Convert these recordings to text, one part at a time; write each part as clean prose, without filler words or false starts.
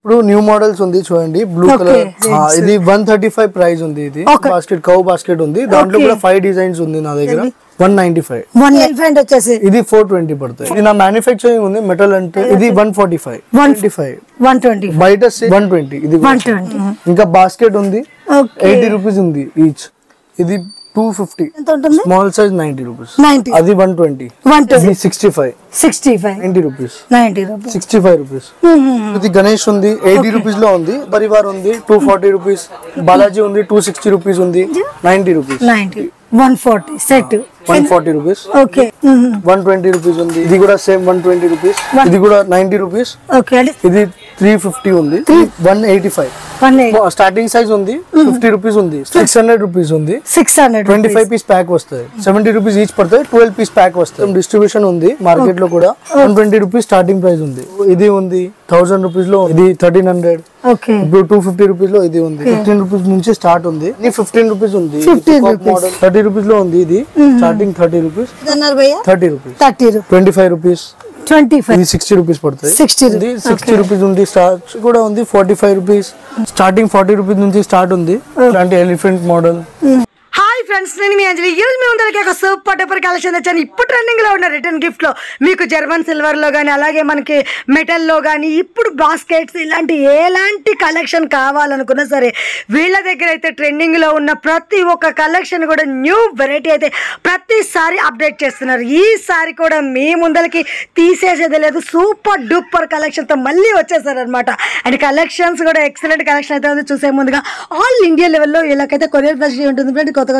ఇప్పుడు new models ఉంది చూడండి బ్లూ కలర్ ఇది 135 ప్రైస్ ఉంది ఇది బాస్కెట్ కౌ బాస్కెట్ ఉంది దాంట్లో కూడా 5 డిజైన్స్ ఉంది నా దగ్గర 195 ఎలిఫెంట్ వచ్చేసి ఇది 420 పడుతుంది ఇది నా మ్యానుఫ్యాక్చరింగ్ ఉంది మెటల్ అంటే ఇది 145 120 బయట 120 ఇది 120 ఇంకా బాస్కెట్ ఉంది 80 రూపీస్ ఉంది ఈచ్ ఇది 250 స్మాల్ సైజ్ 90 రూపీస్ అది 120 65 90 రూపీస్ 65 రూపీస్ ఇది గణేష్ ఉంది 80 రూపీస్ లో ఉంది పరివార్ ఉంది 240 రూపీస్ బాలాజీ ఉంది 260 రూపీస్ ఉంది 90 rupees 140 set 140 rupees okay 120 rupees ఉంది ఇది కూడా సేమ్ 120 రూపీస్ ఇది కూడా 90 రూపీస్ ఓకే ఇది 350 ఉంది 185 స్టార్టింగ్ సైజ్ ఉంది 50 రూపీస్ ఉంది 600 రూపీస్ ఉంది 25 పీస్ ప్యాక్ వస్తాయి 70 రూపీస్ ఈచ్ పడతాయి 12 పీస్ ప్యాక్ వస్తాయి డిస్ట్రిబ్యూషన్ ఉంది మార్కెట్ లో కూడా 120 రూపీస్ స్టార్టింగ్ ప్రైస్ ఉంది ఇది ఉంది 1000 రూపీస్ లో ఇది 1300 ఓకే ఇప్పుడు 250 రూపీస్ లో ఇది ఉంది 15 రూపీస్ నుంచి స్టార్ట్ ఉంది ఇది 15 రూపీస్ ఉంది మోడల్ 30 రూపీస్ లో ఉంది ఇది starting 30 rupees 30 rupees 25 rupees 25 60 rupees పడుతుంది 60 రూపీస్ ఉంది స్టార్ట్ కూడా ఉంది 45 రూపీస్ స్టార్టింగ్ 40 రూపీస్ నుంచి స్టార్ట్ ఉంది ఇలాంటి ఎలిఫెంట్ మోడల్ హాయ్ ఫ్రెండ్స్ నేను మీ అంజలి ఈరోజు మీ ముందరికి ఒక సూపర్ డూపర్ కలెక్షన్ తెచ్చాను ఇప్పుడు ట్రెండింగ్ లో ఉన్న రిటర్న్ గిఫ్ట్ లో మీకు జర్మన్ సిల్వర్ లో కానీ అలాగే మనకి మెటల్ లో కానీ ఇప్పుడు బాస్కెట్స్ ఇలాంటి ఎలాంటి కలెక్షన్ కావాలనుకున్నా సరే వీళ్ళ దగ్గర అయితే ట్రెండింగ్ లో ఉన్న ప్రతి ఒక్క కలెక్షన్ కూడా న్యూ వెరైటీ అయితే ప్రతిసారి అప్డేట్ చేస్తున్నారు ఈసారి కూడా మీ ముందరికి తీసేసేది లేదు సూపర్ డూపర్ కలెక్షన్ తో మళ్ళీ వచ్చేసారు అనమాట అండ్ కలెక్షన్స్ కూడా ఎక్సలెంట్ కలెక్షన్ అయితే ఉంది చూసే ముందుగా ఆల్ ఇండియా లెవెల్లో వీళ్ళకైతే కొరియర్ ఫెసిలిటీ ఉంటుంది ఫ్రెండ్ కొత్తగా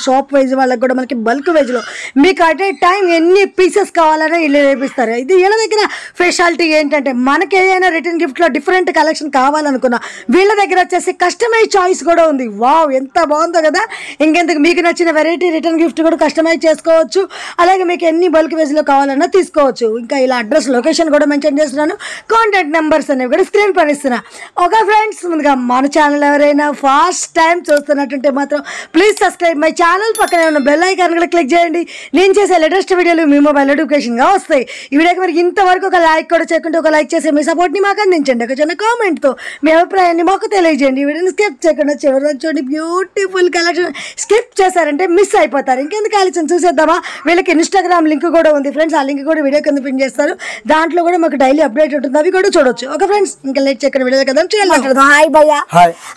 షాప్ వైజ్ వాళ్ళకి కూడా మనకి బల్క్ వైజ్ లో మీకు అట్ ఏ టైం ఎన్ని పీసెస్ కావాలన్నా వీళ్ళు వేపిస్తారు ఇది వీళ్ళ దగ్గర స్పెషాలిటీ ఏంటంటే మనకి ఏదైనా రిటర్న్ గిఫ్ట్ లో డిఫరెంట్ కలెక్షన్ కావాలనుకున్నా వీళ్ళ దగ్గర వచ్చేసి కస్టమైజ్ చాయిస్ కూడా ఉంది వావ్ ఎంత బాగుందో కదా ఇంకెందుకు మీకు నచ్చిన వెరైటీ రిటర్న్ గిఫ్ట్ కూడా కస్టమైజ్ చేసుకోవచ్చు అలాగే మీకు ఎన్ని బల్క్ వైజ్ లో కావాలన్నా తీసుకోవచ్చు ఇంకా ఇలా అడ్రస్ లొకేషన్ కూడా మెన్షన్ చేస్తున్నాను కాంటాక్ట్ నెంబర్స్ అనేవి కూడా స్క్రీన్ పైన ఇస్తున్నా ఓకే ఫ్రెండ్స్ ముందుగా మన ఛానల్ ఎవరైనా ఫస్ట్ టైం చూస్తున్నట్టుంటే మాత్రం ప్లీజ్ సబ్స్క్రైబ్ మై ఛానల్ పక్కనే ఉన్న బెల్ ఐకాన్ కూడా క్లిక్ చేయండి నేను చేసే లేటెస్ట్ వీడియోలు మీ మొబైల్ నోటిఫికేషన్గా వస్తాయి ఈ వీడియోకి మరి ఇంతవరకు ఒక లైక్ కూడా చేయకుండా ఒక లైక్ చేసి మీ సపోర్ట్ని మాకు అందించండి ఒక చిన్న కామెంట్తో మీ అభిప్రాయాన్ని మాకు తెలియజేయండి ఈ వీడియోని స్కిప్ చేయకుండా చివరి చూడండి బ్యూటిఫుల్ కలెక్షన్ స్కిప్ చేశారంటే మిస్ అయిపోతారు ఇంకెందుకు ఆలోచన చూసేద్దామా వీళ్ళకి ఇన్స్టాగ్రామ్ లింక్ కూడా ఉంది ఫ్రెండ్స్ ఆ లింక్ కూడా వీడియో కింద పిన్ చేస్తారు దాంట్లో కూడా మాకు డైలీ అప్డేట్ ఉంటుంది అవి కూడా చూడొచ్చు ఓకే ఫ్రెండ్స్ ఇంకా లేట్ చేయకుండా వీడియో కదా చేయాలి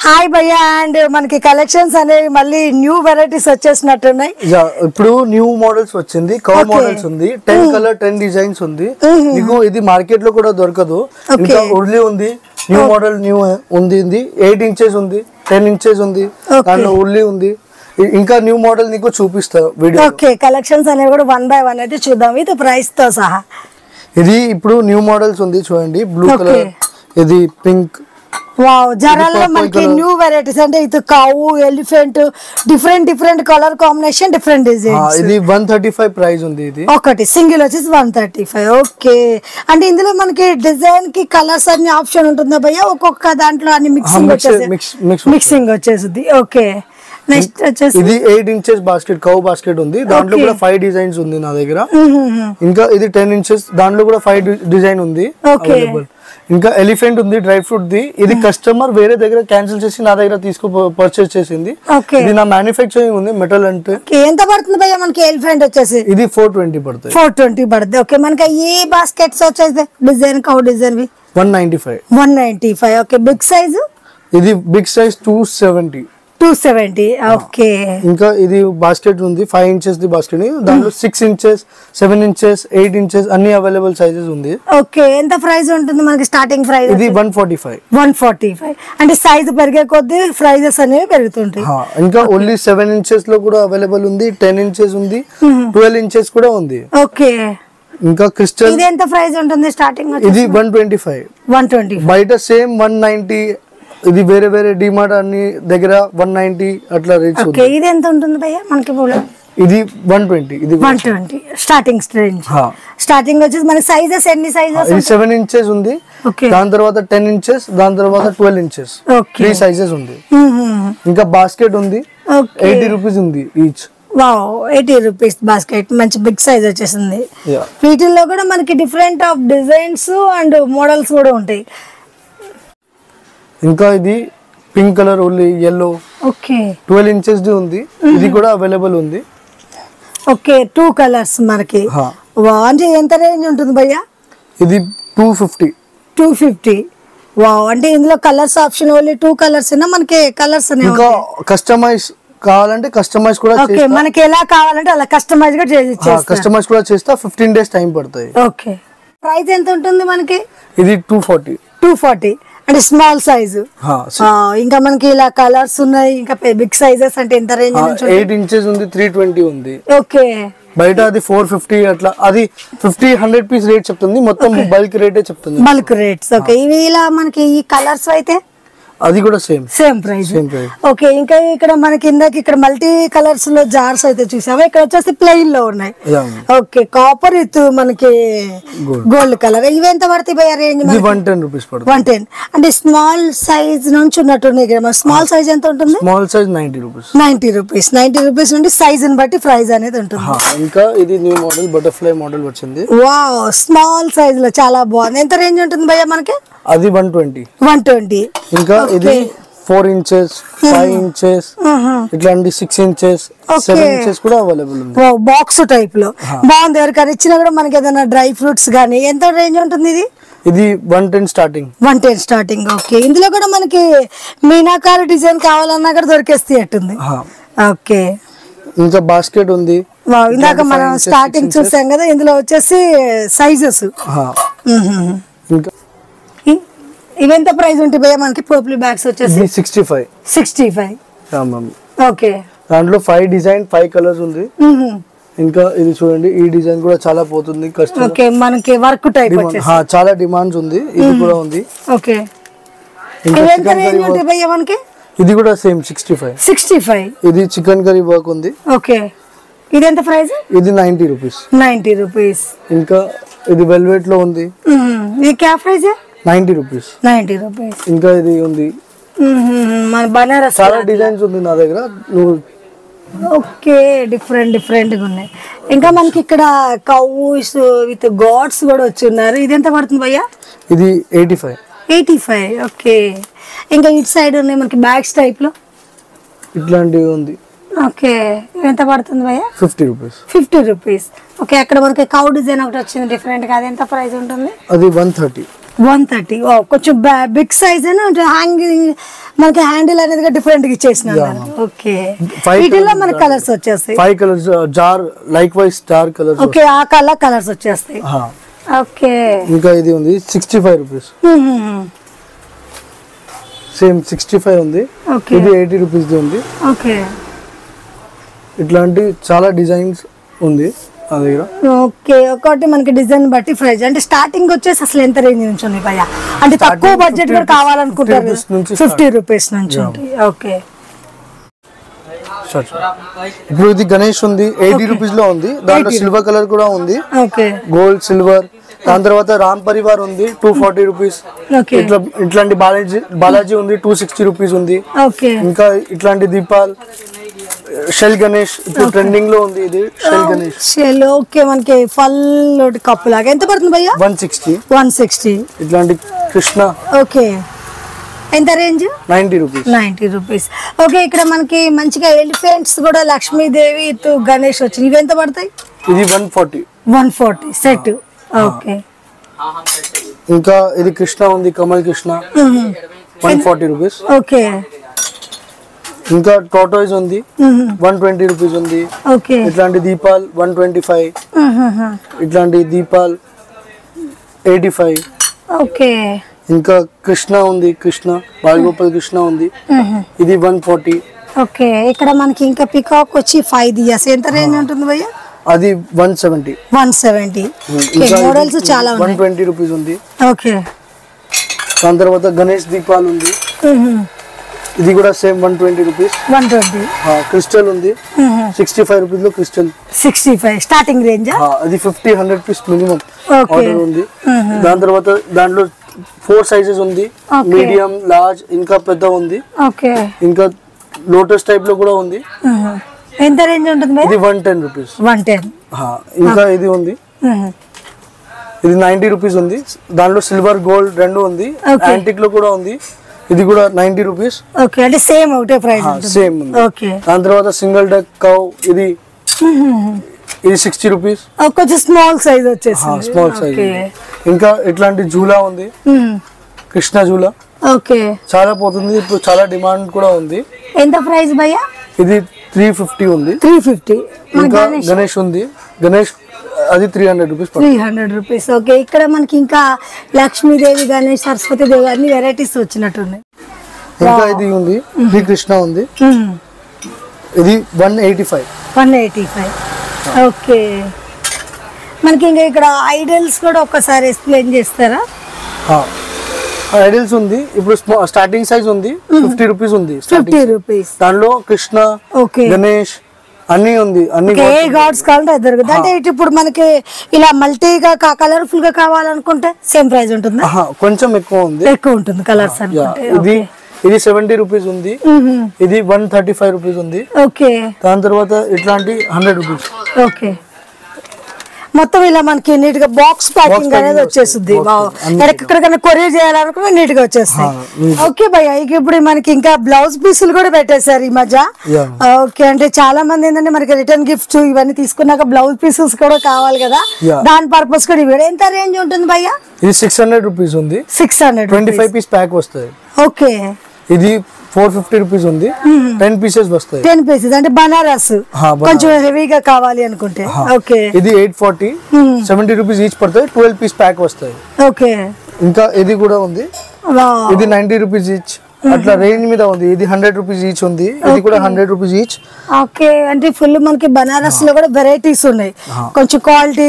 హాయ్ భయ్యా అండ్ మనకి కలెక్షన్స్ అనేవి మళ్ళీ న్యూ వెరైటీస్ వచ్చేసినట్టున్నాయి ఇప్పుడు న్యూ మోడల్స్ వచ్చింది కౌ మోడల్స్ ఉంది 10 కలర్ 10 డిజైన్స్ ఉంది మీకు ఇది మార్కెట్ లో కూడా దొరకదు ఇంకా ఉర్లీ ఉంది న్యూ మోడల్ న్యూ ఉంది 8 ఇంచెస్ ఉంది 10 ఇంచెస్ ఉంది దాంట్లో ఉర్లీ ఉంది ఇంకా న్యూ మోడల్ నీకు చూపిస్తా వీడియో ఓకే కలెక్షన్స్ అనేవి కూడా 1 by 1 అయితే చూద్దాం ఇది ప్రైస్ తో సహా ఇది ఇప్పుడు న్యూ మోడల్స్ ఉంది చూడండి బ్లూ కలర్ ఇది పింక్ వావ్ జరాల్లో మనకి న్యూ వెరైటీస్ అంటే ఇది కావు elephant different colour combination different designs ఇది 135 ప్రైస్ ఉంది ఇది ఒకటి సింగిల్ వచ్చేసి 135 ఓకే అంటే ఇందులో మనకి డిజైన్ కి కలర్స్ అన్ని ఆప్షన్ ఉంటుందా భయ్యా ఒక్కొక్క దాంట్లో అన్ని మిక్సింగ్ వచ్చేసింది ఓకే నెక్స్ట్ వచ్చేసి ఇది 8 ఇంచెస్ బాస్కెట్ కౌ బాస్కెట్ ఉంది దాంట్లో కూడా 5 డిజైన్స్ ఉంది నా దగ్గర ఇంకా ఇది 10 ఇంచెస్ దాంట్లో కూడా 5 డిజైన్ ఉంది అవైలబుల్ ఇంకా ఎలిఫెంట్ ఉంది డ్రై ఫ్రూట్ ది ఇది కస్టమర్ వేరే దగ్గర క్యాన్సిల్ చేసి నా దగ్గర తీసుకో పర్చేస్ చేసింది ఇది నా మ్యానుఫ్యాక్చరింగ్ ఉంది మెటల్ అంటే ఎంత పడుతుంది భయ్యా మనకి ఎలిఫెంట్ వచ్చేసి ఇది 420 పడుతుంది 420 పడుతుంది ఓకే మనకి ఈ బాస్కెట్స్ వచ్చేసి డిజైన్ కౌ డిజైన్ వి 195 ఓకే బిగ్ సైజ్ ఇది బిగ్ సైజ్ 270 ఓకే ఇంకా ఇది బాస్కెట్ ఉంది 5 ఇంచెస్ ది బాస్కెట్ దాంట్లో 6 ఇంచెస్ 7 ఇంచెస్ 8 ఇంచెస్ అన్ని అవైలబుల్ సైజెస్ ఉంది ఓకే ఎంత ప్రైస్ ఉంటుంది మనకి స్టార్టింగ్ ప్రైస్ ఇది 145 అంటే సైజ్ పెరిగే కొద్దీ ప్రైజెస్ అనేవి పెరుగుతుంటాయి ఇంకా ఓన్లీ 7 ఇంచెస్ లో కూడా అవైలబుల్ ఉంది 10 ఇంచెస్ ఉంది 12 ఇంచెస్ కూడా ఉంది ఓకే ఇంకా క్రిస్టల్ ఇది ఎంత ప్రైస్ ఉంటుంది స్టార్టింగ్ ఇది 125 బయట సేమ్ 190 ఇది వేరే వేరే డిమార్ట్ అన్ని దగ్గర 190 అట్లా రేట్స్ ఓకే ఇది ఎంత ఉంటుంది భయ్యా మనకి ఇది 120 ఇది 120 స్టార్టింగ్ రేంజ్ స్టార్టింగ్ వచ్చేసి మన సైజెస్ ఎన్ని సైజెస్ ఇది 7 ఇంచెస్ ఉంది దాని తర్వాత 10 ఇంచెస్ దాని తర్వాత 12 ఇంచెస్ 3 సైజెస్ ఉంది ఇంకా బాస్కెట్ ఉంది 80 రూపీస్ ఉంది ఈచ్ వావ్ 80 రూపీస్ బాస్కెట్ మంచి బిగ్ సైజ్ వచ్చేసింది వీటిల్లో కూడా మనకి different of designs and models కూడా ఉంటాయి ఇంకా ఇది pink colour only yellow. Okay 12 inches the ఉంది. ఇది కూడా అవైలబుల్ ఉంది. ఓకే 2 కలర్స్ మనకి. వావ్, అంటే ఎంత రేంజ్ ఉంటుంది భయ్యా? ఇది 250. వావ్, అంటే ఇందులో కలర్స్ ఆప్షన్ ఓన్లీ 2 కలర్స్ ఏనా మనకి? కలర్స్ ఇంకా కస్టమైజ్ కావాలంటే కస్టమైజ్ కూడా చేస్తా. ఓకే, మనకి ఎలా కావాలంటే అలా కస్టమైజ్ గా చేస్తా. కస్టమైజ్ కూడా చేస్తా. 15 days టైం పడుతుంది. ఓకే, ప్రైస్ ఎంత ఉంటుంది మనకి? ఇది 240. అంటే స్మాల్ సైజ్. ఇంకా మనకి ఇలా కలర్స్ ఉన్నాయి. ఇంకా బిగ్ సైజెస్ అంటే ఎంత రేంజ్ నుంచి? 8 inches ఉంది, 320 ఉంది. ఓకే, బయట అది 450 అట్లా. అది 50-100 పీస్ రేట్ చెప్తుంది. మొత్తం బల్క్ రేటే చెప్తుంది. Bulk rates. ఓకే, ఇవి ఇలా మనకి ఈ కలర్స్ అయితే అది కూడా సేమ్ ప్రైస్. ఓకే, ఇంకా ఇక్కడ మనకి ఇందాక ఇక్కడ మల్టీ కలర్స్ లో జార్స్ అయితే చూసాము. ఇక్కడ వచ్చేసి ప్లెయిన్ లో ఉన్నాయి. ఓకే, కాపర్ విత్ మనకి గోల్డ్ కలర్. ఇవి ఎంత పడతాయి భయ్యా రేంజ్? 110 రూపీస్ పడుతుంది. 110 అంటే స్మాల్ సైజ్ నుంచి ఉన్నట్టున్నాయి కదా. స్మాల్ సైజ్ ఎంత ఉంటుంది? Small size 90 rupees. 90 రూపీస్ నుండి సైజ్ ని బట్టి ప్రైస్ అనేది ఉంటుంది. ఇంకా ఇది న్యూ మోడల్ బటర్ఫ్లై మోడల్ వచ్చింది. వావ్, స్మాల్ సైజ్ లో చాలా బాగుంది. ఎంత రేంజ్ ఉంటుంది భయ్యా మనకి? అది 120. ఇంకా ఇది 4 inches, 5 inches, ఇట్లాంటి 6 inches, 7 inches కూడా అవైలబుల్ ఉంది. బాక్స్ టైప్ లో బాగుంది. ఎవరికైనా ఇచ్చినా కూడా మనకి ఏదైనా డ్రై ఫ్రూట్స్ గానీ ఎంత రేంజ్ ఉంటుంది ఇది? ఇది 110 స్టార్టింగ్. ఓకే, ఇందులో కూడా మనకి మీనాకారి డిజైన్ కావాలన్నా కూడా దొరికేస్తాయి అట్టుంది. ఓకే, ఇంకా బాస్కెట్ ఉంది. ఇందాక మనం స్టార్టింగ్ చూసాం కదా, ఇందులో వచ్చేసి సైజెస్. ఇంకా ఇవెంత ప్రైస్ ఉంటాయి భయ్యా మనకి? పోప్లీ బ్యాగ్స్ వచ్చేసి 65. ఓకే, దాంట్లో 5 డిజైన్ 5 కలర్స్ ఉంది. ఇంకా ఇది చూడండి, ఈ డిజైన్ కూడా చాలా పోతుంది. ఓకే, మనకి వర్క్ టైప్ చాలా డిమాండ్స్ ఉంది. ఇది కూడా ఉంది. ఓకే, ఇవెంత రేంజ్ ఉంటాయి భయ్యా మనకి? ఇది కూడా సేమ్ 65. ఇది చికెన్ కర్రీ వర్క్ ఉంది. ఓకే, ఇది ఎంత ప్రైస్? ఇది 90 రూపీస్. ఇంకా ఇది వెల్వెట్ లో ఉంది. ఇది క్యా ప్రైస్? 90 రూపీస్. ఇంకా ఇది ఉంది మన బనారస్. చాలా డిజైన్స్ ఉంది నా దగ్గర. ఓకే, డిఫరెంట్ గా ఉన్నాయి. ఇంకా మనకి ఇక్కడ కౌస్ విత్ గాడ్స్ కూడా వచ్చి ఉన్నారు. ఇది ఎంత పడుతుంది భయ్యా? ఇది 85. ఓకే, ఇంకా ఇటు సైడ్ ఉన్నాయి మనకి బ్యాగ్స్ టైప్ లో ఇట్లాంటివి ఉంది. ఓకే, ఎంత పడుతుంది భయ్యా? 50 రూపీస్. ఓకే, అక్కడ మనకి కౌ డిజైన్ ఒకటి వచ్చింది డిఫరెంట్ గా. అది ఎంత ప్రైస్ ఉంటుంది? అది 130. కొంచెం బిగ్ సైజ్ హ్యాంగింగ్ మనకి హ్యాండిల్ అనేది డిఫరెంట్ గా ఇచ్చేసిన. ఓకే, వీటిలో మనకి కలర్స్ వచ్చేస్తాయి. 5 కలర్స్ జార్ లైక్ వైస్ స్టార్ కలర్స్. ఓకే, ఆ కలర్స్ వచ్చేస్తాయి. ఓకే, ఇంకా ఇది ఉంది 65 రూపీస్. సేమ్ 65 ఉంది. ఇది 80 రూపీస్ ఉంది. ఓకే, ఇట్లాంటి చాలా డిజైన్స్ ఉంది నా దగ్గర. ఓకే, ఒకటి మనకి డిజైన్ బట్టి ప్రైస్. అంటే స్టార్టింగ్ వచ్చేసి అసలు ఎంత రేంజ్ నుంచి ఉన్నాయి భయ్యా? అంటే తక్కువ బడ్జెట్ కూడా కావాలనుకుంటారు 50 రూపీస్ నుంచి ఉంటాయి. ఓకే, ఇప్పుడు ఇది గణేష్ ఉంది 80 రూపీస్ లో ఉంది. దాంట్లో సిల్వర్ కలర్ కూడా ఉంది. Okay, gold silver. దాని తర్వాత రామ్ పరివార్ ఉంది 240 రూపీస్. ఇట్లాంటి బాలాజీ ఉంది 260 రూపీస్ ఉంది. ఇంకా ఇట్లాంటి దీపాల్ షెల్ గణేష్ ఇప్పుడు ట్రెండింగ్ లో ఉంది. ఇది షెల్ గణేష్ షెల్. ఓకే, మనకి ఫల్ కప్పు లాగా ఎంత పడుతుంది భయ్యా? 160. ఇట్లాంటి కృష్ణ. ఓకే, ఎంత రేంజ్? 90 రూపీస్. ఓకే, ఇక్కడ మనకి మంచిగా ఎలిఫెంట్స్ కూడా లక్ష్మీదేవి గణేష్ వచ్చింది. ఇవి ఎంత పడతాయి? ఇది 140 సెట్. ఓకే, ఇంకా ఇది కృష్ణ ఉంది కమల్ కృష్ణ 140 రూపీస్. ఓకే, ఇంకా టోటోయిస్ ఉంది 120 రూపీస్ ఉంది. ఓకే, ఇట్లాంటి దీపాల్ 125. ఇట్లాంటి దీపాల్ 85. ఓకే, ఇంకా కృష్ణ ఉంది, కృష్ణ బాలగోపాల్ కృష్ణ ఉంది. ఇది 140. ఓకే, ఇక్కడ మనకి ఇంకా పికాక్ వచ్చి 5 దియాస్. ఎంత రేంజ్ ఉంటుంది భయ్యా? అది 170. మోడల్స్ చాలా 120 రూపీస్ ఉంది. ఓకే, దాని తర్వాత గణేష్ దీపాల్ ఉంది. ఇది కూడా సేమ్ 120 రూపీస్. క్రిస్టల్ ఉంది 65 రూపీస్ లో. Crystal 65 starting range. అది 50-100 పీస్ మినిమం ఆర్డర్ ఉంది. దాని తర్వాత దాంట్లో 4 సైజెస్ ఉంది. మీడియం, లార్జ్, ఇంకా పెద్ద ఉంది. ఓకే, ఇంకా లోటస్ టైప్ లో కూడా ఉంది. ఎంత రేంజ్ ఉంటుంది? ఇది 110 రూపీస్. ఇంకా ఇది ఉంది, ఇది 90 రూపీస్ ఉంది. దాంట్లో సిల్వర్ గోల్డ్ రెండు ఉంది. యాంటిక్ లో కూడా ఉంది. ఇది కూడా 90 రూపీస్. ఓకే, అంటే సేమ్ ఒకటే ప్రైస్ సేమ్. ఓకే, దాని తర్వాత సింగిల్ డెక్ కౌ ఇది 60 రూపీస్. కొంచెం స్మాల్ సైజ్ వచ్చేసి స్మాల్ సైజ్. ఇంకా ఇట్లాంటి జూలా ఉంది, కృష్ణ జూలా. ఓకే, చాలా పోతుంది ఇప్పుడు, చాలా డిమాండ్ కూడా ఉంది. ఎంత ప్రైస్ భయ్యా? ఇది 350 ఉంది. 350. ఇంకా గణేష్ ఉంది, గణేష్ అది 300 రూపీస్. 300 రూపీస్. ఓకే, ఇక్కడ మనకి ఇంకా లక్ష్మీదేవి, గణేష్, సరస్వతి దేవి అన్ని వెరైటీస్ వచ్చినట్టున్నాయి. ఇంకా ఇది ఉంది, శ్రీ కృష్ణ ఉంది, ఇది 185. 185. ఓకే, మనకి ఇంకా ఇక్కడ ఐడల్స్ కూడా ఒక్కసారి ఎక్స్ప్లెయిన్ చేస్తారా? ఐడల్స్ ఉంది ఇప్పుడు, స్టార్టింగ్ సైజ్ ఉంది 50 రూపీస్ ఉంది. 50 రూపీస్. దానిలో కృష్ణ, గణేష్ అన్ని ఉంది. అన్ని ఏ గాడ్స్ కావాలంటే అది దొరుకుతుంది. అంటే ఇప్పుడు మనకి ఇలా మల్టీగా కలర్ఫుల్ గా కావాలనుకుంటే సేమ్ ప్రైస్ ఉంటుంది, కొంచెం ఎక్కువ ఉంది, ఎక్కువ ఉంటుంది కలర్స్ అనుకుంటే. ఇది 70 రూపీస్ ఉంది, ఇది 135 రూపీస్ ఉంది. ఓకే, దాని తర్వాత ఇట్లాంటి 100 రూపీస్. ఓకే, మొత్తం ఇలా మనకి నీట్ గా బాక్స్ ప్యాకింగ్ అనేది వచ్చేస్తుంది. ఎక్కడికైనా కొరియర్ చేయాలనుకున్నా నీట్ గా వచ్చేస్తాయి. ఓకే భయ్య, ఇప్పుడు మనకి ఇంకా బ్లౌజ్ పీసులు కూడా పెట్టేశారు ఈ మధ్య. ఓకే, అంటే చాలా మంది ఏంటంటే మనకి రిటర్న్ గిఫ్ట్స్ ఇవన్నీ తీసుకున్నాక బ్లౌజ్ పీసెస్ కూడా కావాలి కదా, దాని పర్పస్ కూడా ఇవి ఎంత రేంజ్ ఉంటుంది భయ్య? ఇది 600 రూపీస్ ఉంది. 600, 25 పీస్ ప్యాక్ వస్తుంది. ఓకే, ఇది 450 రూపీస్ ఉంది. 10 పీసెస్ వస్తాయి. 10 పీసెస్ అంటే బనారస్ కొంచెం హెవీగా కావాలి అనుకుంటే. ఓకే, ఇది 840, 70 రూపీస్ ఈచ్ పడతాయి. 12 పీస్ ప్యాక్ వస్తాయి. ఓకే, ఇంకా ఇది కూడా ఉంది, ఇది 90 రూపీస్ ఈచ్. అట్లా రేంజ్ మీద ఉంది. ఇది 100 రూపీస్ ఈచ్ ఉంది, ఇది కూడా 100 రూపీస్ ఈచ్. ఓకే, అంటే ఫుల్ మనకి బనారస్ లో కూడా వెరైటీస్ ఉన్నాయి, కొంచెం క్వాలిటీ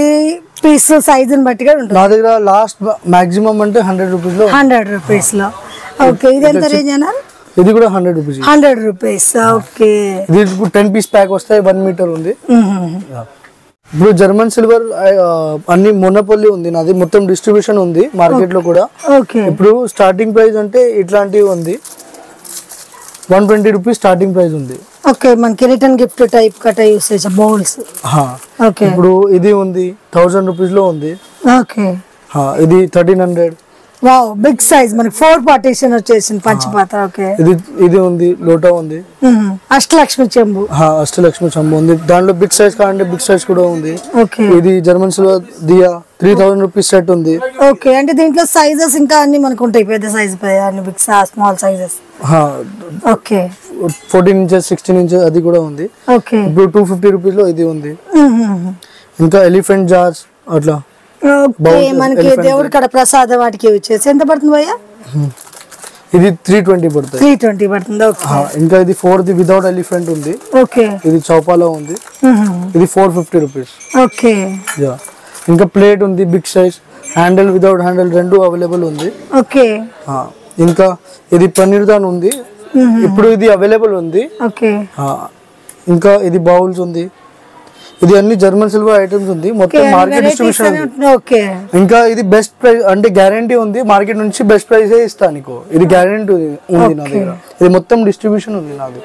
పీస్ సైజ్ బట్టి కూడా ఉంటుంది. నా దగ్గర లాస్ట్ మాక్సిమం అంటే 100 రూపీస్ లో. 100 రూపీస్ లో. ఓకే, ఇది ఎంత రేంజ్ అన్నారు? ఇది కూడా 100 రూపీస్. 100 రూపీస్. ఓకే, ఇది 10 పీస్ ప్యాక్ వస్తాయి. 1 మీటర్ ఉంది. ఇప్పుడు జర్మన్ సిల్వర్ అన్ని మొన్నపల్లి ఉంది నాది, మొత్తం డిస్ట్రిబ్యూషన్ ఉంది మార్కెట్ లో కూడా. ఓకే, ఇప్పుడు స్టార్టింగ్ ప్రైస్ అంటే ఇట్లాంటివి ఉంది, 120 రూపీస్ స్టార్టింగ్ ప్రైస్ ఉంది. ఓకే, మనకి రిటర్న్ గిఫ్ట్ టైప్ కట యూసేజ్ బౌల్స్. ఓకే, ఇప్పుడు ఇది ఉంది 1000 రూపీస్ లో ఉంది. ఓకే, ఇది 1300. వావ్, బిగ్ సైజ్ మనకి 4 పార్టీషన్ వచ్చేసింది పంచపాత్ర. ఓకే, ఇది ఉంది, లోటా ఉంది, అష్టలక్ష్మి చెంబు. అష్టలక్ష్మి చెంబు ఉంది. దాంట్లో బిగ్ సైజ్ కావాలంటే బిగ్ సైజ్ కూడా ఉంది. ఓకే, ఇది జర్మన్ సిల్వర్ దియా 3000 రూపీస్ సెట్ ఉంది. ఓకే, అంటే దీంట్లో సైజెస్ ఇంకా అన్ని మనకు ఉంటాయి, పెద్ద సైజ్ అన్ని big small sizes. Okay, 14 inches 16 inches అది కూడా ఉంది. ఓకే, ఇప్పుడు 250 రూపీస్ లో ఇది ఉంది. ఇంకా ఎలిఫెంట్ జార్స్ అట్లా. ఓకే, మనకి దేవుడి కడ ప్రసాదం వాటికి వచ్చేసి ఎంత పడుతుంది భయ్యా? ఇది 320 పడుతుంది. 320 పడుతుంది. ఓకే, ఇంకా ఇది 4ది వితౌట్ ఎలిఫెంట్ ఉంది. ఓకే, ఇది చౌపాలో ఉంది, ఇది 450 రూపీస్. ఓకే, ఇంకా ప్లేట్ ఉంది big size, handle without handle రెండు అవైలబుల్ ఉంది. ఓకే, ఇంకా ఇది పన్నీర్ దాన్ ఉంది, ఇప్పుడు ఇది అవైలబుల్ ఉంది. ఓకే, ఇంకా ఇది బౌల్స్ ఉంది. ఇది అన్ని జర్మన్ సిల్వర్ ఐటమ్స్ ఉంది, మొత్తం మార్కెట్ డిస్ట్రిబ్యూషన్ ఉంది. ఓకే, ఇంకా ఇది బెస్ట్ ప్రైస్ అంటే గ్యారంటీ ఉంది, మార్కెట్ నుంచి బెస్ట్ ప్రైస్ ఇస్తా నీకు, ఇది గ్యారంటీ ఉంది నా దగ్గర. ఇది మొత్తం డిస్ట్రిబ్యూషన్ ఉంది నాది.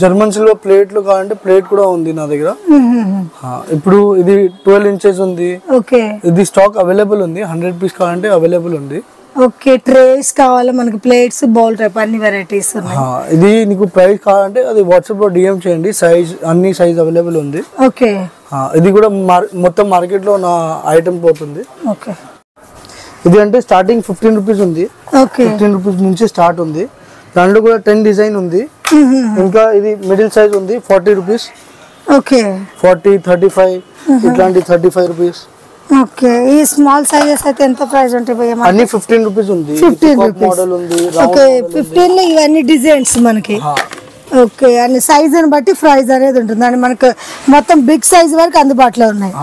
జర్మన్ సిల్వర్ ప్లేట్లు కావాలంటే ప్లేట్ కూడా ఉంది నా దగ్గర. ఇప్పుడు ఇది 12 ఇంచెస్ ఉంది. ఓకే, ఇది స్టాక్ అవైలబుల్ ఉంది, 100 పీస్ కావాలంటే అవైలబుల్ ఉంది. ఓకే, ట్రేస్ కావాలి మనకి, ప్లేట్స్ బౌల్ టైప్ అన్ని వెరైటీస్ ఉన్నాయి. ఇది నీకు ప్రైస్ కావాలంటే అది వాట్సాప్ లో డిఎం చేయండి, సైజ్ అన్ని సైజ్ అవైలబుల్ ఉంది. ఓకే, ఇది కూడా మొత్తం మార్కెట్ లో నా ఐటమ్ పోతుంది. ఓకే, ఇది అంటే స్టార్టింగ్ 15 రూపీస్ ఉంది. ఓకే, 15 రూపీస్ నుంచి స్టార్ట్ ఉంది. దాంట్లో కూడా 10 డిజైన్ ఉంది. ఇంకా ఇది మిడిల్ సైజ్ ఉంది 40 రూపీస్. ఓకే, 40, 35 ఇట్లాంటి 35 రూపీస్. ఓకే, ఈ స్మాల్ సైజెస్ అయితే ఎంత ప్రైస్ ఉంటాయి భయ్యా? అన్ని 15 రూపీస్ ఉంది. 15 రూపీస్ మోడల్ ఉంది. ఓకే, 15 లో ఇవన్నీ డిజైన్స్ మనకి. ఓకే, అన్ని సైజ్ ని బట్టి ప్రైస్ అనేది ఉంటుంది, అని మనకు మొత్తం బిగ్ సైజ్ వరకు అందుబాటులో ఉన్నాయి.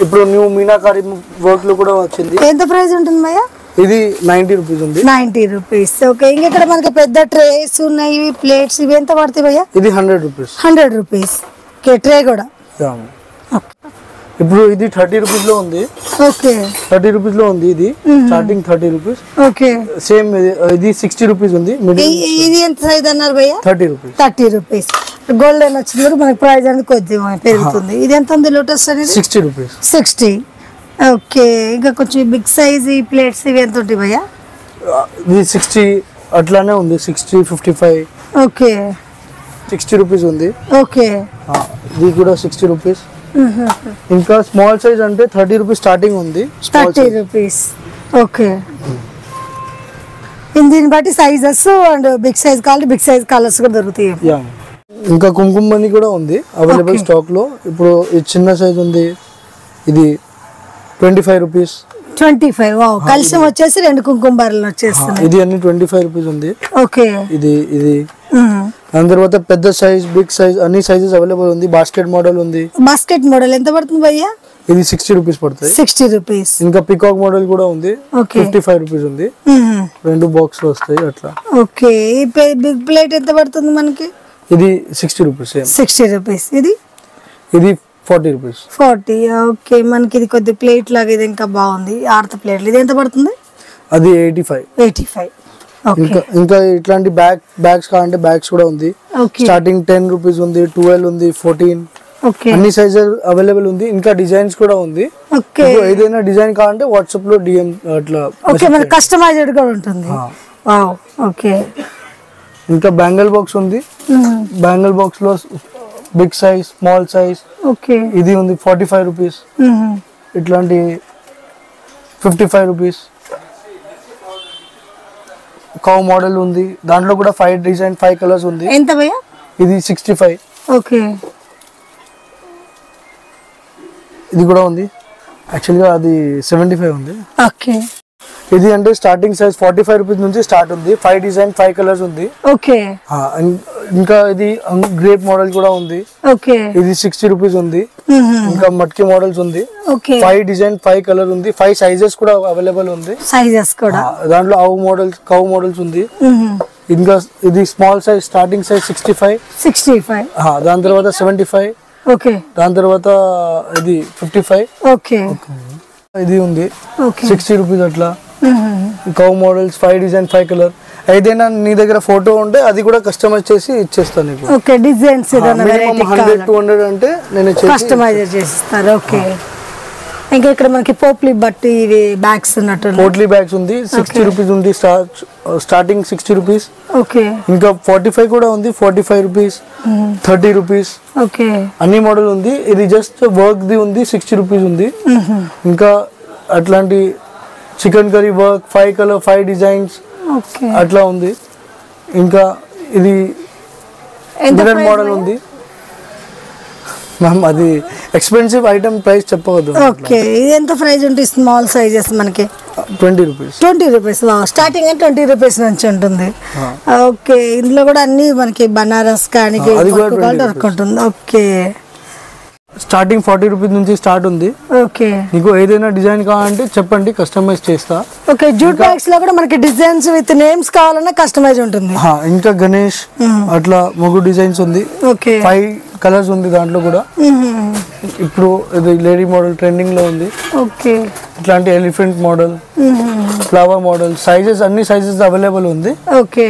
ఇప్పుడు న్యూ మీనాకారి వర్క్ లో కూడా వచ్చింది. ఎంత ప్రైస్ ఉంటుంది భయ్యా? ఇది 90 రూపీస్ ఉంది. 90 రూపీస్. ఓకే, ఇంకా ఇక్కడ మనకి పెద్ద ట్రేస్ ఉన్నాయి, ప్లేట్స్ ఇవి ఎంత పడతాయి భయ్యా? ఇది 100 రూపీస్. 100 రూపీస్. ఓకే, ట్రే కూడా. ఇప్పుడు ఇది 30 రూపీస్ లో ఉంది. ఓకే, 30 రూపీస్ లో ఉంది. ఇది స్టార్టింగ్ 30 రూపీస్. ఓకే, సేమ్ ఇది 60 రూపీస్ ఉంది. ఇది ఎంత సైజ్ అన్నారు భయ్యా? 30 రూపీస్. 30 రూపీస్. గోల్డెన్ వచ్చినప్పుడు మనకి ప్రైస్ అనేది కొద్దిగా పెరుగుతుంది. ఇది ఎంత ఉంది లోటస్ అనేది? 60 రూపీస్. 60. ఓకే, ఇంకా కొంచెం బిగ్ సైజ్ ఈ ప్లేట్స్ ఇవి ఎంత ఉంటాయి భయ్యా? ఇది 60, అట్లానే ఉంది 60, 55. ఓకే 60 రూపీస్ ఉంది. ఓకే ఇది కూడా 60 రూపీస్. ఇంకా స్మాల్ సైజ్ అంటే 30 రూపీస్ స్టార్టింగ్ ఉంది. 30 రూపీస్. ఓకే దీన్ని బట్టి సైజెస్ అండ్ బిగ్ సైజ్ కావాలి, బిగ్ సైజ్ కలర్స్ కూడా దొరుకుతాయి. ఇంకా కుంకుమని కూడా ఉంది అవైలబుల్ స్టాక్ లో. ఇప్పుడు ఇది చిన్న సైజ్ ఉంది, ఇది 25 రూపీస్. 25. వావ్, కలిసి వచ్చేసి 2 కుంకుమ బర్రెలు వచ్చేస్తున్నాయి. ఇది అన్ని 25 రూపీస్ ఉంది. ఓకే ఇది దాని తర్వాత పెద్ద సైజ్, బిగ్ సైజ్ అన్ని సైజెస్ అవైలబుల్ ఉంది. బాస్కెట్ మోడల్ ఉంది. బాస్కెట్ మోడల్ ఎంత పడుతుంది భయ్యా? ఇది 60 రూపీస్ పడుతుంది. 60 రూపీస్. ఇంకా పికాక్ మోడల్ కూడా ఉంది, 55 రూపీస్ ఉంది. 2 బాక్స్ వస్తాయి అట్లా. ఓకే బిగ్ ప్లేట్ ఎంత పడుతుంది మనకి? ఇది 60 రూపీస్. 60 రూపీస్. ఇది 40 రూపీస్. 40. ఓకే మనకి ఇది కొద్ది ప్లేట్ లాగా ఇది ఇంకా బాగుంది, ఆర్త ప్లేట్లు. ఇది ఎంత పడుతుంది? అది 85. 85. ఇంకా ఇట్లాంటి బ్యాగ్స్ కావాలంటే బ్యాగ్స్ కూడా ఉంది. స్టార్టింగ్ 10 రూపీస్ ఉంది, 12 ఉంది, 14. అన్ని సైజెస్ అవైలబుల్ ఉంది. ఇంకా డిజైన్స్ కూడా ఉంది. ఏదైనా డిజైన్ కావాలంటే వాట్సాప్ లో DM అట్లా కస్టమైజ్డ్ కూడా ఉంటుంది. ఓకే ఇంకా బ్యాంగిల్ బాక్స్ ఉంది. బ్యాంగిల్ బాక్స్ లో big size, small size. Okay ఇది ఉంది 45 రూపీస్. ఇట్లాంటి 55 రూపీస్. కౌ మోడల్ ఉంది, దాంట్లో కూడా 5 డిజైన్ 5 కలర్స్ ఉంది. ఎంత భయ్యా? ఇది 65. ఓకే ఇది కూడా ఉంది. యాక్చువల్గా అది 75 ఉంది. ఓకే ఇది అంటే స్టార్టింగ్ సైజ్ 45 రూపీస్ నుంచి స్టార్ట్ ఉంది. 5 డిజైన్ 5 కలర్స్ ఉంది. ఓకే ఇంకా ఇది గ్రేప్ మోడల్ కూడా ఉంది. ఓకే ఇది 60 రూపీస్ ఉంది. ఇంకా మట్కి మోడల్స్ ఉంది. ఓకే 5 డిజైన్ 5 కలర్ ఉంది. 5 సైజెస్ కూడా అవైలబుల్ ఉంది. సైజెస్ కూడా దాంట్లో కౌ మోడల్స్ ఉంది. ఇంకా ఇది స్మాల్ సైజ్, స్టార్టింగ్ సైజ్ 65. దాని తర్వాత 75. ఓకే దాని తర్వాత ఇది 55. ఓకే ఇది ఉంది 60 రూపీస్ అట్లా. Cow models 5 design 5 colour. ఏదైనా నీ దగ్గర ఫోటో ఉంటే అది కూడా కస్టమైజ్ చేసి ఇచ్చేస్తాను నీకు. ఓకే డిజైన్స్ ఏదైనా 100-200 అంటే నేను కస్టమైజ్ చేసిస్తారు. ఓకే ఇంకా ఇక్కడ మనకి పోట్లీ బట్టి ఇవి బ్యాగ్స్ ఉన్నట్టు. పోట్లీ బ్యాగ్స్ ఉంది 60 రూపీస్ ఉంది. Starting 60 rupees. ఓకే ఇంకా 45 కూడా ఉంది, 45 రూపీస్, 30 రూపీస్. ఓకే అన్ని మోడల్ ఉంది. ఇది జస్ట్ వర్క్ ది ఉంది, 60 రూపీస్ ఉంది. ఇంకా అట్లాంటి chicken curry work 5 colour 5 designs అట్లా ఉంది. ఇంకా ఇది మిర్రర్ మోడల్ ఉంది. మ్యామ్ అది ఎక్స్పెన్సివ్ ఐటమ్, ప్రైస్ చెప్పవద్దు. ఓకే ఇది ఎంత ప్రైస్ ఉంటుంది? స్మాల్ సైజెస్ మనకి 20 రూపీస్. 20 రూపీస్. స్టార్టింగ్ 20 రూపీస్ నుంచి ఉంటుంది. ఓకే ఇందులో కూడా అన్ని మనకి బనారస్ కానీ దొరుకుంటుంది. ఓకే స్టార్టింగ్ 40 రూపీస్ నుంచి స్టార్ట్ ఉంది. ఓకే నీకు ఏదైనా డిజైన్ కావాలంటే చెప్పండి, కస్టమైజ్ చేస్తా. ఓకే జూట్ బ్యాగ్స్ లో కూడా మనకి డిజైన్స్ విత్ నేమ్స్ కావాలన్నా కస్టమైజ్ ఉంటుంది. ఇంకా గణేష్ అట్లా మొగ్గు డిజైన్స్ ఉంది. ఓకే 5 కలర్స్ ఉంది దాంట్లో కూడా. ఇప్పుడు ఇది లేడీ మోడల్ ట్రెండింగ్ లో ఉంది. ఓకే ఇట్లాంటి elephant model, flower model, sizes అన్ని సైజెస్ అవైలబుల్ ఉంది. ఓకే